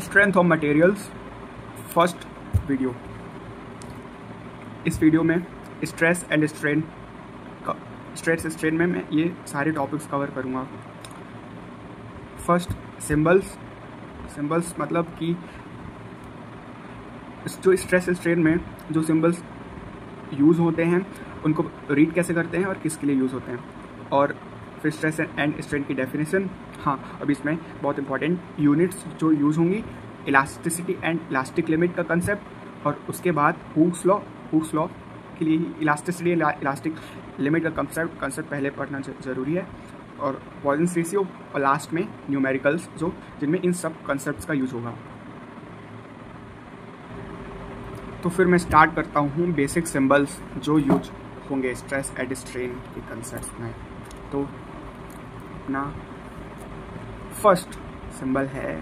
Strength of materials first video. इस video में stress and strain में मैं ये सारे टॉपिक्स कवर करूँगा। फर्स्ट सिंबल्स मतलब कि जो स्ट्रेस स्ट्रेन में जो सिंबल्स यूज़ होते हैं उनको रीड कैसे करते हैं और किसके लिए यूज़ होते हैं, और फिर स्ट्रेस एंड स्ट्रेन की डेफिनेशन। हाँ, अब इसमें बहुत इंपॉर्टेंट यूनिट्स जो यूज़ होंगी, इलास्टिसिटी एंड इलास्टिक लिमिट का कंसेप्ट, और उसके बाद हुक्स लॉ के लिए इलास्टिसिटी इलास्टिक लिमिट का कंसेप्ट पहले पढ़ना ज़रूरी है, और पॉइजंस रेशियो, और लास्ट में न्यूमेरिकल्स जो जिनमें इन सब कंसेप्ट्स का यूज़ होगा। तो फिर मैं स्टार्ट करता हूँ बेसिक सिंबल्स जो यूज होंगे स्ट्रेस एंड स्ट्रेन के कंसेप्ट्स में। तो अपना फर्स्ट सिंबल है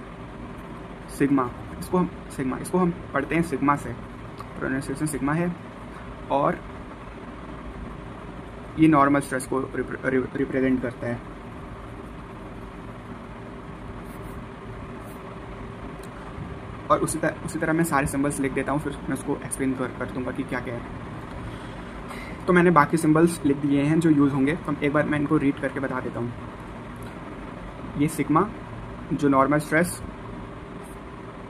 सिग्मा। इसको हम पढ़ते हैं सिग्मा से, प्रोनाउंसिएशन सिग्मा है, और ये नॉर्मल स्ट्रेस को रिप्रेजेंट करता है। और उसी तरह मैं सारे सिंबल्स लिख देता हूँ, फिर मैं उसको एक्सप्लेन कर दूंगा कि क्या क्या है। तो मैंने बाकी सिंबल्स लिख दिए हैं जो यूज़ होंगे, तो एक बार मैं इनको रीड करके बता देता हूँ। ये सिग्मा जो नॉर्मल स्ट्रेस,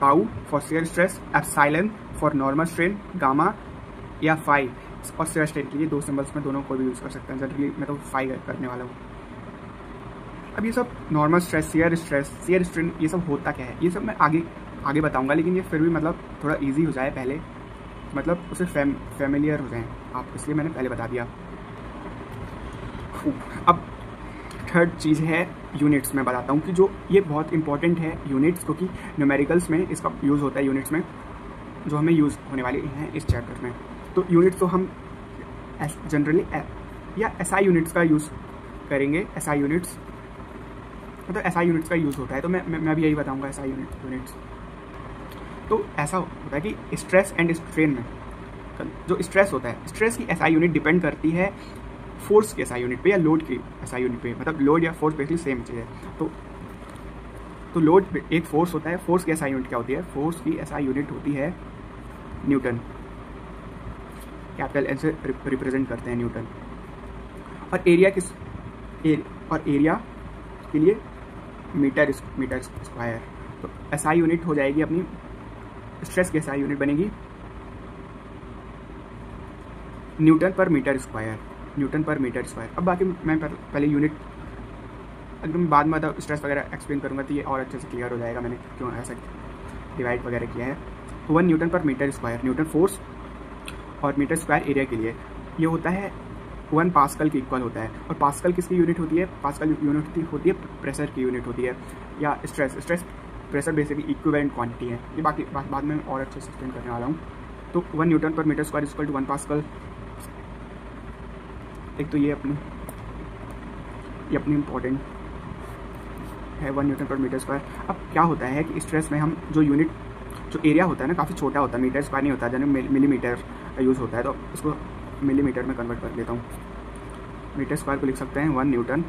पाउ for shear stress, epsilon for normal strain, gamma या फाई और शियर स्ट्रेन के लिए दो सिंबल्स में दोनों को भी यूज़ कर सकते हैं। जनरली मैं तो फाई करने वाला हूँ। अब ये सब नॉर्मल स्ट्रेस, शियर स्ट्रेन, ये सब होता क्या है, ये सब मैं आगे बताऊंगा, लेकिन ये फिर भी मतलब थोड़ा इजी हो जाए पहले, मतलब उसे फैमिलियर हो जाएं आप, इसलिए मैंने पहले बता दिया। अब थर्ड चीज़ है यूनिट्स। मैं बताता हूँ कि जो ये बहुत इंपॉर्टेंट है यूनिट्स, क्योंकि न्यूमेरिकल्स में इसका यूज़ होता है, यूनिट्स में जो हमें यूज़ होने वाली हैं इस चैप्टर में। तो यूनिट्स तो हम जनरली या एसआई यूनिट्स का यूज़ करेंगे। एसआई यूनिट्स मतलब एसआई यूनिट्स का यूज़ होता है, तो मैं भी यही बताऊँगा एसआई यूनिट्स। तो ऐसा होता है कि स्ट्रेस एंड स्ट्रेन में जो स्ट्रेस होता है, स्ट्रेस की एसआई यूनिट डिपेंड करती है फोर्स की एसआई यूनिट पे या लोड की एसआई यूनिट पे। मतलब लोड या फोर्स बेसिकली सेम चीज़ है। तो लोड एक फोर्स होता है, फोर्स की एसआई यूनिट क्या होती है? फोर्स की एसआई यूनिट होती है न्यूटन, कैपिटल एन से रिप्रेजेंट करते हैं न्यूटन। और एरिया के लिए मीटर स्क्वायर। तो एसआई यूनिट हो जाएगी अपनी, स्ट्रेस की एसआई यूनिट बनेगी न्यूटन पर मीटर स्क्वायर। अब बाकी मैं पहले यूनिट एकदम बाद में स्ट्रेस वगैरह एक्सप्लेन करूँगा, तो ये और अच्छे से क्लियर हो जाएगा मैंने क्यों ऐसा डिवाइड वगैरह किया है। 1 न्यूटन पर मीटर स्क्वायर, न्यूटन फोर्स और मीटर स्क्वायर एरिया के लिए ये होता है 1 पास्कल के इक्वल होता है। और पास्कल किसकी यूनिट होती है? पास्कल यूनिट होती है प्रेशर की यूनिट होती है, या stress pressure basically equivalent quantity है। ये बाकी बाद में और अच्छे से एक्सप्लेन करने वाला हूँ। तो 1 न्यूटन पर metre square equal to 1 pascal. एक तो ये अपनी इंपॉर्टेंट है 1 न्यूटन पर मीटर स्क्वायर। अब क्या होता है कि स्ट्रेस में हम जो एरिया होता है ना, काफ़ी छोटा होता है, मीटर स्क्वायर नहीं होता, जैसे मिलीमीटर का यूज़ होता है, तो इसको मिलीमीटर में कन्वर्ट कर लेता हूँ। मीटर स्क्वायर को लिख सकते हैं 1 न्यूटन,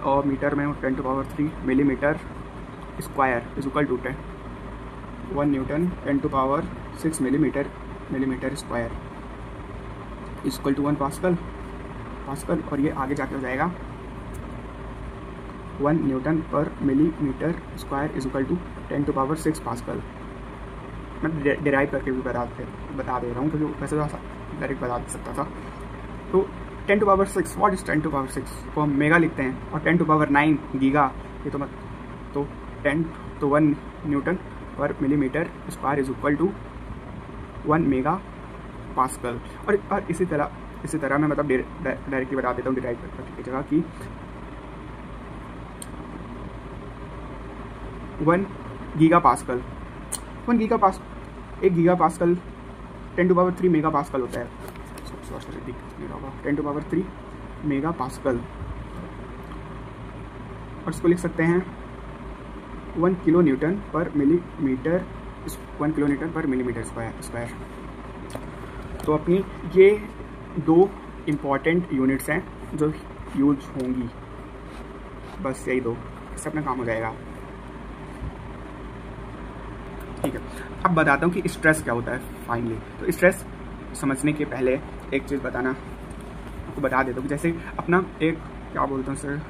और मीटर में 10⁻³ millimetre square is equal to 1 newton 10⁻6 millimetre square is equal to 1 pascal. और ये आगे जाके हो जाएगा 1 न्यूटन पर millimetre square is equal to 10⁻6 pascal. मैं डिराइव करके भी बता दे रहा हूँ, क्योंकि वैसे तो डायरेक्ट बता सकता था। तो 10⁻6, व्हाट इज 10⁻6 को हम मेगा लिखते हैं, और 10⁻9 गीगा, ये तो 1 न्यूटन पर millimetre square is equal to 1 mega pascal. और इसी तरह मैं मतलब डायरेक्टली बता देता हूँ डिराइव करने की जगह कि 1 गीगा पास्कल 10⁻³ मेगा पास्कल होता है। 10⁻³ मेगा पास्कल। और इसको लिख सकते हैं 1 किलो न्यूटन पर मिलीमीटर स्क्वायर। तो अपनी ये 2 इम्पॉर्टेंट यूनिट्स हैं जो यूज होंगी, बस यही 2, इससे अपना काम हो जाएगा। ठीक है, अब बताता हूँ कि स्ट्रेस क्या होता है फाइनली। तो स्ट्रेस समझने के पहले एक चीज़ बताना आपको बता देता हूँ कि जैसे अपना एक क्या बोलता हूँ सर,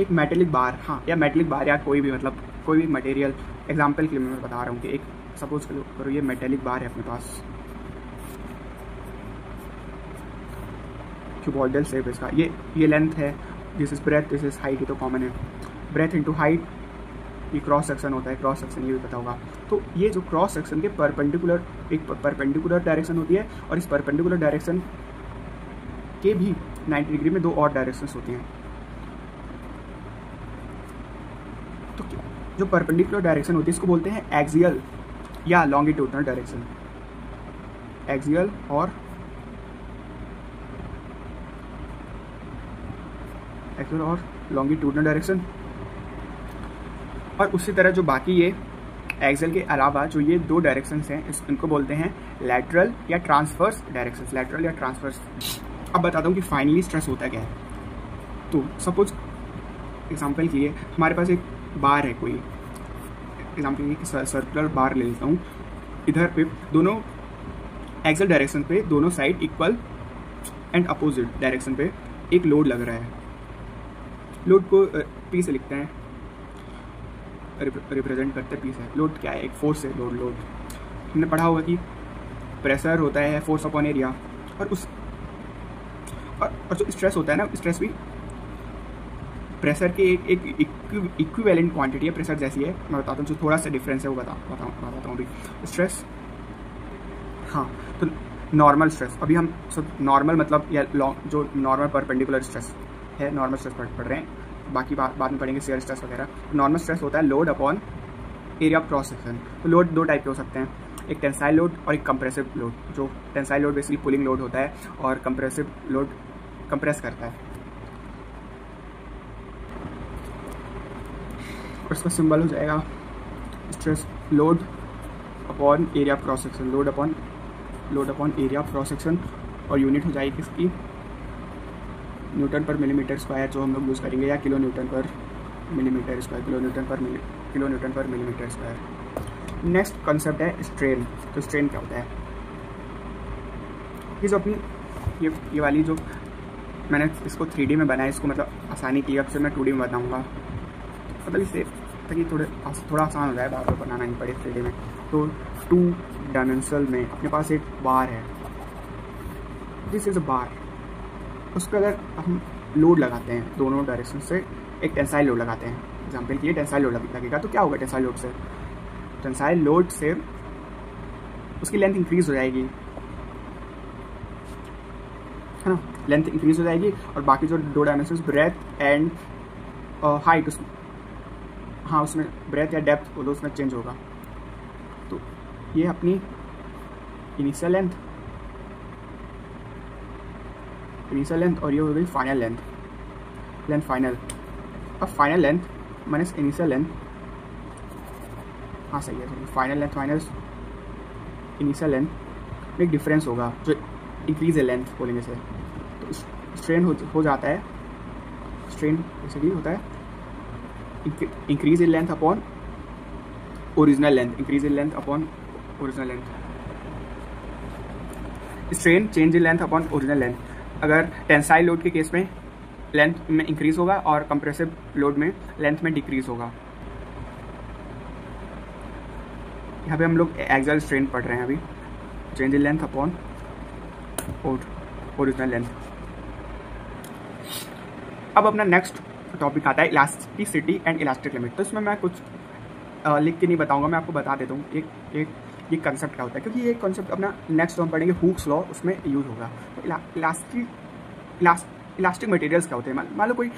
एक मेटेलिक बार, हाँ, या मेटेलिक बार या कोई भी मतलब कोई भी मटेरियल, एग्जांपल के लिए मैं बता रहा हूँ कि एक सपोज करो ये मेटेलिक बार है अपने पास, क्यूबॉइडल शेप इसका, ये लेंथ है, this is breadth, this is height, ये तो कॉमन है, ब्रेथ इनटू हाइट, ये क्रॉस सेक्शन होता है, क्रॉस सेक्शन ये भी पता होगा। तो ये जो क्रॉस सेक्शन के परपेंडिकुलर, एक परपेंडिकुलर डायरेक्शन होती है और इस परपेंडिकुलर डायरेक्शन के भी 90 डिग्री में 2 और डायरेक्शंस होती हैं। तो जो परपेंडिकुलर डायरेक्शन होती है इसको बोलते हैं एक्सियल या लॉन्गिट्यूडनल डायरेक्शन, एक्सियल और लॉन्गिट्यूडनल डायरेक्शन। और उसी तरह जो बाकी ये एक्सियल के अलावा जो ये 2 डायरेक्शंस हैं इनको बोलते हैं लैटरल या ट्रांसवर्स डायरेक्शंस, लैटरल या ट्रांसवर्स। अब बताता हूँ कि फाइनली स्ट्रेस होता क्या है। तो सपोज एग्जांपल के लिए हमारे पास एक बार है, कोई एग्जांपल के लिए सर्कुलर बार ले लेता हूँ, इधर पे दोनों एक्सियल डायरेक्शन पे दोनों side equal and opposite direction पे एक लोड लग रहा है। लोड को पी से लिखते हैं, रिप्रेजेंट करते हैं पी से। लोड क्या है? एक फोर्स है, लोड हमने पढ़ा होगा कि प्रेशर होता है फोर्स अपॉन एरिया, और जो स्ट्रेस होता है ना, स्ट्रेस भी प्रेशर के एक इक्विवेलेंट क्वांटिटी है, प्रेशर जैसी है। मैं बताता हूँ जो थोड़ा सा डिफरेंस है वो बताता हूँ अभी। स्ट्रेस, हाँ, तो नॉर्मल स्ट्रेस, अभी हम सब नॉर्मल मतलब या जो नॉर्मल परपेंडिकुलर स्ट्रेस है, नॉर्मल स्ट्रेस पढ़ रहे हैं, बाकी बाद में पढ़ेंगे शेयर स्ट्रेस वगैरह। नॉर्मल स्ट्रेस होता है load upon area of cross section. तो लोड 2 टाइप के हो सकते हैं, एक टेंसाइल लोड और एक कंप्रेसिव लोड। जो tensile load basically pulling load होता है और कंप्रेसिव लोड कंप्रेस करता है। और इसका सिंबल हो जाएगा stress load upon area of cross section, load upon area of cross section. और यूनिट हो जाएगी इसकी न्यूटन पर मिलीमीटर स्क्वायर, जो हम लोग यूज़ करेंगे, या किलो न्यूटन पर मिलीमीटर स्क्वायर, किलो न्यूटन पर मिलीमीटर स्क्वायर। नेक्स्ट कॉन्सेप्ट है स्ट्रेन। तो स्ट्रेन क्या होता है? ये जो अपनी ये वाली जो मैंने इसको 3D में बनाया, इसको मतलब आसानी की, अब से मैं 2D में बताऊँगा, मतलब इससे ताकि थोड़ा आसान हो जाए, बार बार बनाना नहीं पड़े 3D में। तो 2 डायमेंशनल में अपने पास एक बार है, दिस इज़ अ बार। उस पर अगर हम लोड लगाते हैं दोनों डायरेक्शन से, एक टेंसाइल लोड लगाते हैं, एग्जाम्पल के लिए टेंसाइल लोड लगेगा, तो क्या होगा टेंसाइल लोड से? टेंसाइल लोड से उसकी लेंथ इंक्रीज हो जाएगी, है ना, लेंथ इंक्रीज हो जाएगी। और बाकी जो 2 डायमेंशन ब्रेथ एंड हाइट, उसमें ब्रेथ या डेप्थ वो उसमें चेंज होगा। तो ये अपनी इनिशियल लेंथ और ये हो गई फाइनल लेंथ फाइनल। अब final length minus initial length, हाँ सही है, final length minus initial length में एक डिफरेंस होगा जो इंक्रीज है लेंथ बोलेंगे से। तो स्ट्रेन हो जाता है, स्ट्रेन बेसिकली होता है increase in length upon original length, increase in length upon original length. Strain change in length upon original length. अगर टेंसाइल लोड के केस में लेंथ में इंक्रीज होगा और कंप्रेसिव लोड में लेंथ में डिक्रीज होगा। यहाँ पे हम लोग एक्सियल स्ट्रेन पढ़ रहे हैं अभी, change in length upon original length. अब अपना नेक्स्ट टॉपिक आता है इलास्टिसिटी एंड इलास्टिक लिमिट। तो इसमें मैं कुछ लिख के नहीं बताऊंगा, मैं आपको बता देता हूँ एक ये कंसेप्ट क्या होता है, क्योंकि ये कंसेप्ट अपना नेक्स्ट हम पढ़ेंगे हुक्स लॉ, उसमें यूज होगा। तो इलास्टिक मटेरियल्स क्या होते हैं? मान लो कोई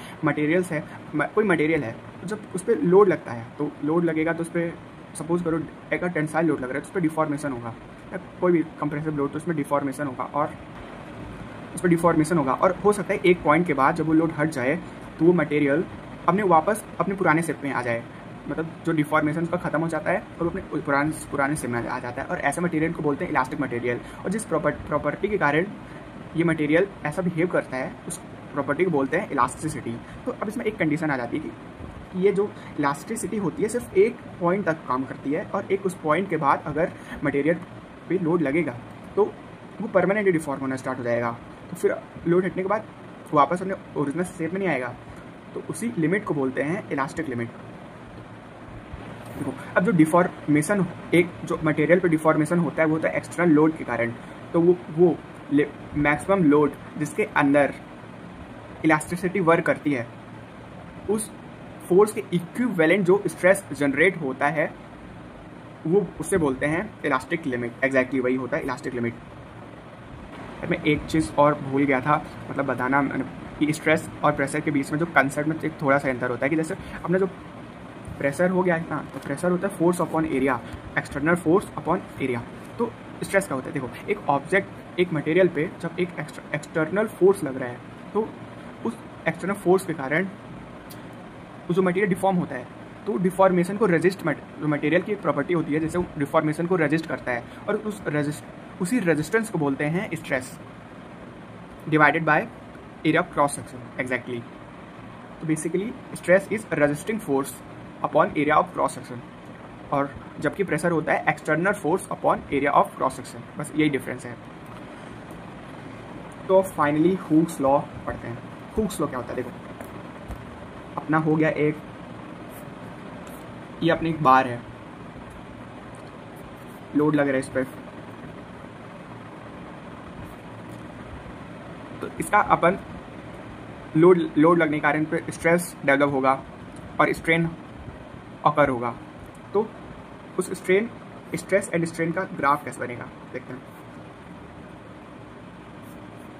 मटेरियल है, जब उस पर लोड लगता है, तो लोड लगेगा तो उस पर सपोज करो एक टेंसाइल लोड लग रहा है, तो उस पर डिफॉर्मेशन होगा, या कोई भी कंप्रेसिव लोड, तो उसमें डिफॉर्मेशन होगा। और हो सकता है एक पॉइंट के बाद जब वो लोड हट जाए तो वो मटेरियल वापस अपने पुराने शेप में आ जाए, मतलब जो डिफॉर्मेशन का खत्म हो जाता है और वो अपने पुराने शेप में आ जाता है। और ऐसे मटेरियल को बोलते हैं इलास्टिक मटेरियल। और जिस प्रॉपर्टी के कारण ये मटेरियल ऐसा बिहेव करता है, उस प्रॉपर्टी को बोलते हैं इलास्टिसिटी। तो अब इसमें एक कंडीशन आ जाती है कि कि ये जो इलास्टिसिटी होती है सिर्फ एक पॉइंट तक काम करती है, और एक उस पॉइंट के बाद अगर मटेरियल पे लोड लगेगा तो वो परमानेंटली डिफॉर्म होना स्टार्ट हो जाएगा। तो फिर लोड हटने के बाद वापस अपने ओरिजिनल शेप में नहीं आएगा। तो उसी लिमिट को बोलते हैं इलास्टिक लिमिट। देखो, अब जो डिफॉर्मेशन, एक जो मटेरियल पे डिफॉर्मेशन होता है वो होता है एक्सटर्नल लोड के कारण। तो वो मैक्सिमम लोड जिसके अंदर इलास्टिसिटी वर्क करती है, उस फोर्स के इक्विवेलेंट जो स्ट्रेस जनरेट होता है वो उससे बोलते हैं इलास्टिक लिमिट। एग्जैक्टली वही होता है इलास्टिक लिमिट। मैं एक चीज़ और भूल गया था मतलब बताना कि स्ट्रेस और प्रेशर के बीच में जो कंसेप्ट में एक थोड़ा सा अंतर होता है कि जैसे अपना जो प्रेशर हो गया ना, तो प्रेशर होता है force upon area, external force upon area. तो स्ट्रेस का होता है, देखो एक ऑब्जेक्ट, एक मटेरियल पे जब एक एक्सटर्नल फोर्स लग रहा है तो उस एक्सटर्नल फोर्स के कारण जो मटेरियल डिफॉर्म होता है, तो डिफॉर्मेशन को रेजिस्ट, जो मटेरियल की एक प्रॉपर्टी होती है जैसे वो डिफॉर्मेशन को रेजिस्ट करता है, और उसी रेजिस्टेंस को बोलते हैं stress divided by area of cross section. Exactly. तो basically stress is resisting force upon area of cross section, और जबकि प्रेशर होता है external force upon area of cross section. बस यही डिफरेंस है। तो फाइनली हुक्स लॉ पढ़ते हैं। हुक्स लॉ क्या होता है? देखो, अपना हो गया एक, ये अपनी एक बार है, लोड लग रहा है इस पर, तो इसका अपन लोड लगने के कारण पे स्ट्रेस डेवलप होगा और स्ट्रेन ऑकर होगा। तो उस स्ट्रेस एंड स्ट्रेन का ग्राफ कैसे बनेगा देखते हैं।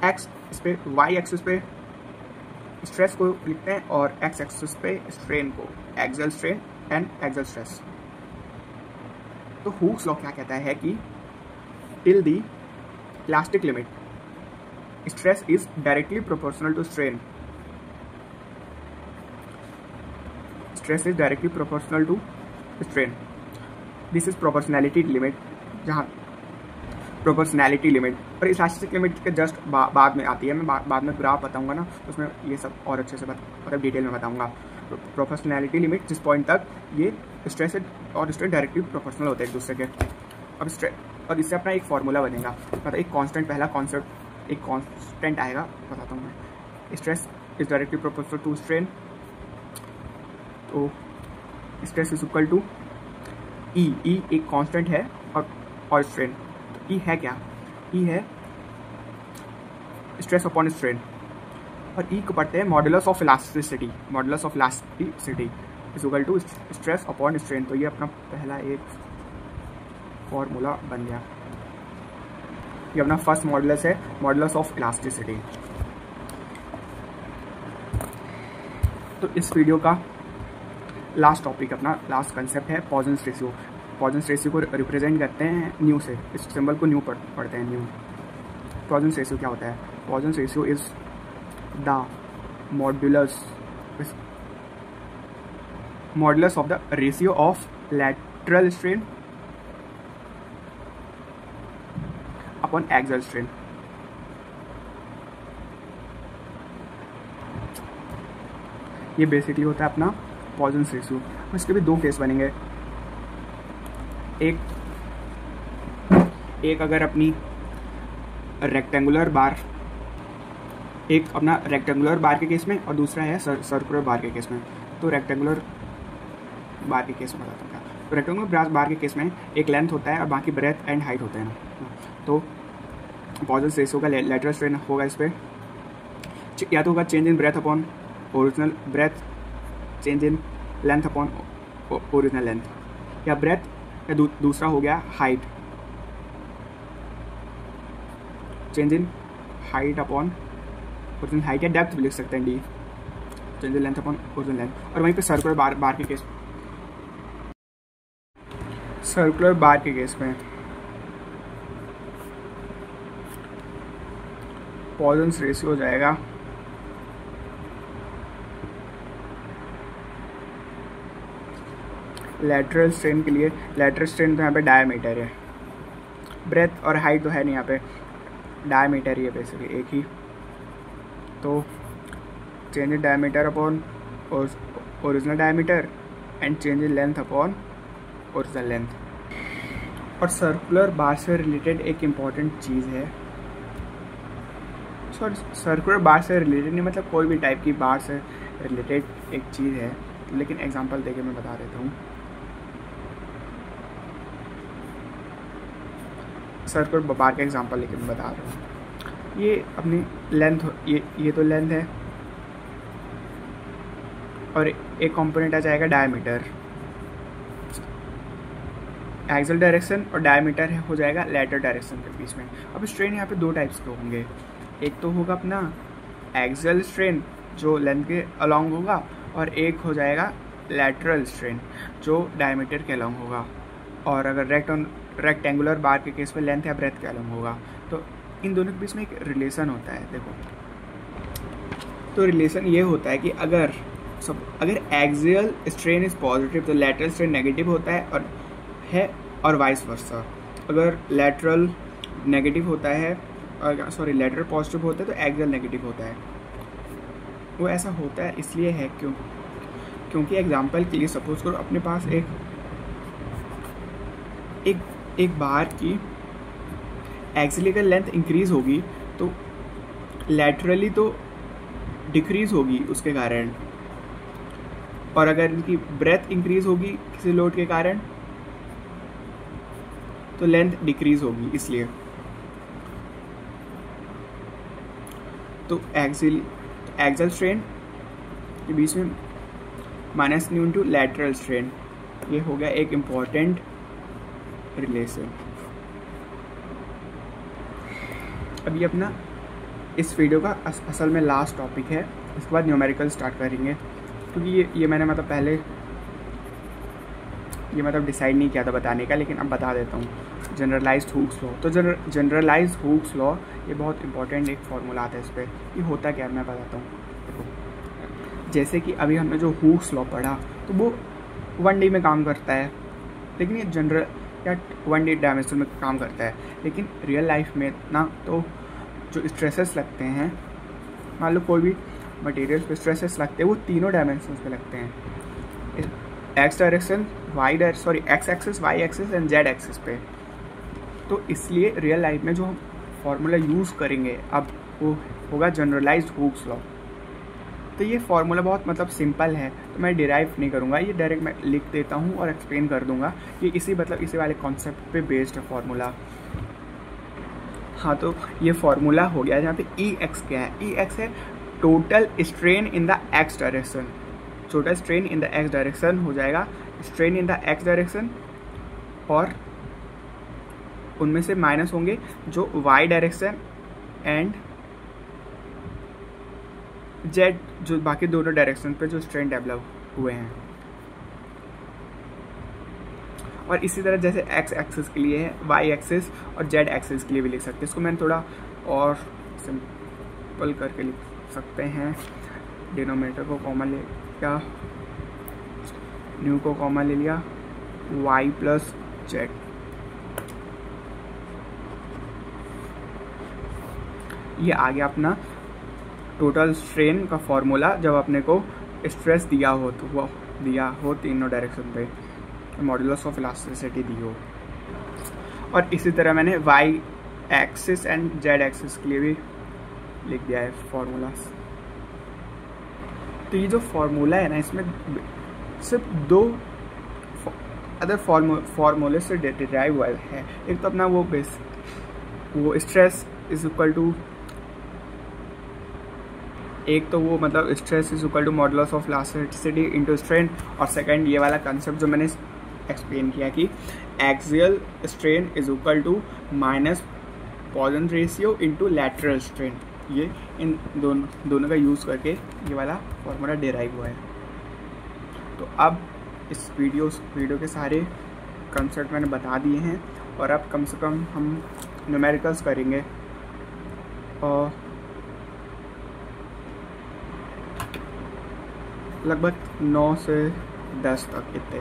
एक्स इस पे, वाई एक्सिस पे स्ट्रेस को लिखते हैं और एक्स एक्सिस पे स्ट्रेन को, axial strain and axial stress. तो हुक्स लॉ क्या कहता है कि till the elastic limit stress is directly proportional to strain. Stress is directly proportional to strain. This is proportionality limit, जहाँ proportionality limit और elastic limit के just बाद में आती है। मैं बाद में ग्राफ बताऊंगा ना, उसमें ये सब और अच्छे से मतलब डिटेल में बताऊंगा। प्रोपोर्शनैलिटी लिमिट, जिस पॉइंट तक ये स्ट्रेस और स्ट्रेन डायरेक्टली प्रोपोर्शनल होते हैं एक दूसरे के। अब स्ट्रेस, और इससे अपना एक फॉर्मूला बनेगा, मतलब एक कांस्टेंट, पहला कॉन्सेप्ट एक कांस्टेंट आएगा, बताता हूँ मैं। Stress is directly proportional to strain, तो stress is equal to E एक कांस्टेंट है और स्ट्रेन, तो ई है क्या? ई है स्ट्रेस अपॉन स्ट्रेन, और ई को पढ़ते हैं modulus of elasticity. Modulus of elasticity is equal to stress upon strain. तो ये अपना पहला एक फॉर्मूला बन गया। ये अपना फर्स्ट मॉडुलस है, मॉडुलस ऑफ इलास्टिसिटी। तो इस वीडियो का लास्ट टॉपिक, अपना लास्ट कंसेप्ट है पॉइजन्स रेशियो। पॉइजन्स रेशियो को रिप्रेजेंट करते हैं न्यू से, इस सिंबल को न्यू पढ़ते हैं, न्यू। पॉइजन्स रेशियो क्या होता है? Poisson's ratio is the modulus of the ratio of lateral strain upon axial strain. ये बेसिकली होता है अपना पॉइजन्स रेशियो। इसके भी दो केस बनेंगे। एक अगर अपनी रेक्टेंगुलर बार, एक अपना रेक्टेंगुलर बार के केस में, और दूसरा है सर्कुलर बार के केस में। तो रेक्टेंगुलर बार के केस में बताता हूँ क्या। तो रेक्टेंगुलर बार के केस में एक लेंथ होता है और बाकी ब्रेथ एंड हाइट होते हैं। तो पॉइजन्स रेशियो का लैटरल स्ट्रेन होगा इस पर, या तो होगा change in breadth upon original breadth, change in length upon original length, या ब्रेथ, या दूसरा हो गया height, change in height upon original height, या डेप्थ भी लिख सकते हैं D, change in length upon original length. और वहीं पे सर्कुलर बार के केस, सर्कुलर बार के केस में पॉइजन्स रेशियो हो जाएगा लैटरल स्ट्रेन के लिए। लैटरल स्ट्रेन तो यहाँ पे डायमीटर है, ब्रेथ और हाइट तो है नहीं, यहाँ पे डायमीटर ही है बेसिकली एक ही। तो change in diameter upon original diameter and change in length upon original length. और सर्कुलर बार से रिलेटेड एक इम्पॉर्टेंट चीज़ है, सॉरी सर्कुलर बार से रिलेटेड नहीं, मतलब कोई भी टाइप की बार से रिलेटेड एक चीज़ है, लेकिन एग्जांपल देके मैं बता देता हूँ। सर्कुलर बार का एग्जांपल लेके मैं बता रहा हूँ। ये अपनी लेंथ, ये तो लेंथ है, और एक कंपोनेंट आ जाएगा डायमीटर, एक्सियल डायरेक्शन, और डायमीटर हो जाएगा लेटरल डायरेक्शन के बीच में। अब स्ट्रेन यहाँ पे दो टाइप्स के होंगे, एक तो होगा अपना एक्सियल स्ट्रेन जो लेंथ के अलॉन्ग होगा, और एक हो जाएगा लैटरल स्ट्रेन जो डायमीटर के अलॉन्ग होगा। और अगर रेक्टेंगुलर बार के केस में लेंथ या ब्रेथ के अलॉन्ग होगा। तो इन दोनों के बीच में एक रिलेशन होता है। देखो, तो रिलेशन ये होता है कि अगर एक्सियल स्ट्रेन इज पॉजिटिव तो लैटरल स्ट्रेन नेगेटिव होता है, और वाइस वर्सा। अगर लैटरल नेगेटिव होता है, लैटरल पॉजिटिव होता है तो एक्सियल नेगेटिव होता है। वो ऐसा होता है इसलिए है क्योंकि एग्जांपल के लिए सपोज करो अपने पास एक बार की एक्सियली अगर लेंथ इंक्रीज होगी तो लैटरली तो डिक्रीज होगी उसके कारण, और अगर इनकी ब्रेथ इंक्रीज होगी किसी लोड के कारण तो लेंथ डिक्रीज होगी। इसलिए तो एक्सियल स्ट्रेन के बीच में minus new into lateral strain, ये हो गया एक इम्पॉर्टेंट रिलेशन। अभी अपना इस वीडियो का असल में लास्ट टॉपिक है, इसके बाद न्यूमेरिकल स्टार्ट करेंगे, क्योंकि ये मैंने मतलब पहले ये मतलब डिसाइड नहीं किया था बताने का, लेकिन अब बता देता हूँ। जनरलाइज्ड हुक्स लॉ, तो जनरलाइज्ड हुक्स लॉ ये बहुत इंपॉर्टेंट एक फॉर्मूला आता है इस पर। ये होता क्या है मैं बताता हूँ। देखो, जैसे कि अभी हमने जो हुक्स लॉ पढ़ा तो वो 1D में काम करता है, लेकिन ये जनरल या 1D डायमेंशन में काम करता है, लेकिन रियल लाइफ में ना तो जो स्ट्रेसेस लगते हैं, मान लो कोई भी मटेरियल पे स्ट्रेसेस लगते हैं, वो तीनों डायमेंशंस पे लगते हैं, X direction, X axis, Y axis and Z axis पे। तो इसलिए रियल लाइफ में जो हम फार्मूला यूज़ करेंगे अब वो होगा जनरलाइज्ड हुक्स लॉ। तो ये फार्मूला बहुत मतलब सिंपल है, तो मैं डिराइव नहीं करूँगा, ये डायरेक्ट मैं लिख देता हूँ और एक्सप्लेन कर दूँगा। ये इसी वाले कॉन्सेप्ट पे बेस्ड है फार्मूला। हाँ, तो ये फार्मूला हो गया जहाँ पे ई एक्स क्या है। ई एक्स है total strain in the x direction. Total strain in the x direction हो जाएगा strain in the x direction, और उनमें से माइनस होंगे जो वाई डायरेक्शन एंड जेड, जो बाकी दोनों डायरेक्शन पे जो स्ट्रेन डेवलप हुए हैं। और इसी तरह जैसे एक्स एक्सिस के लिए है, वाई एक्सिस और जेड एक्सिस के लिए भी लिख सकते हैं। इसको मैंने थोड़ा और सिंपल करके लिख सकते हैं। डिनोमिनेटर को कॉमन ले लिया, न्यू को कॉमन ले लिया, वाई प्लस जेड। ये आ गया अपना टोटल स्ट्रेन का फॉर्मूला जब अपने को स्ट्रेस दिया हो तीनों डायरेक्शन पे, मॉडुलस ऑफ इलास्टिसिटी दी हो। और इसी तरह मैंने Y axis and Z axis के लिए भी लिख दिया है फॉर्मूला। तो ये जो फॉर्मूला है ना, इसमें सिर्फ दो अदर फॉर्मूले से डिराइव हुआ है। एक तो अपना वो स्ट्रेस इज इक्वल टू, एक तो वो मतलब stress is equal to modulus of elasticity into strain, और सेकंड ये वाला कंसेप्ट जो मैंने एक्सप्लेन किया कि axial strain is equal to minus Poisson ratio into lateral strain. ये इन दोनों का यूज़ करके ये वाला फॉर्मूला डिराइव हुआ है। तो अब इस वीडियो के सारे कंसेप्ट मैंने बता दिए हैं, और अब कम से कम हम न्यूमेरिकल्स करेंगे, और लगभग 9 से 10 तक इतने।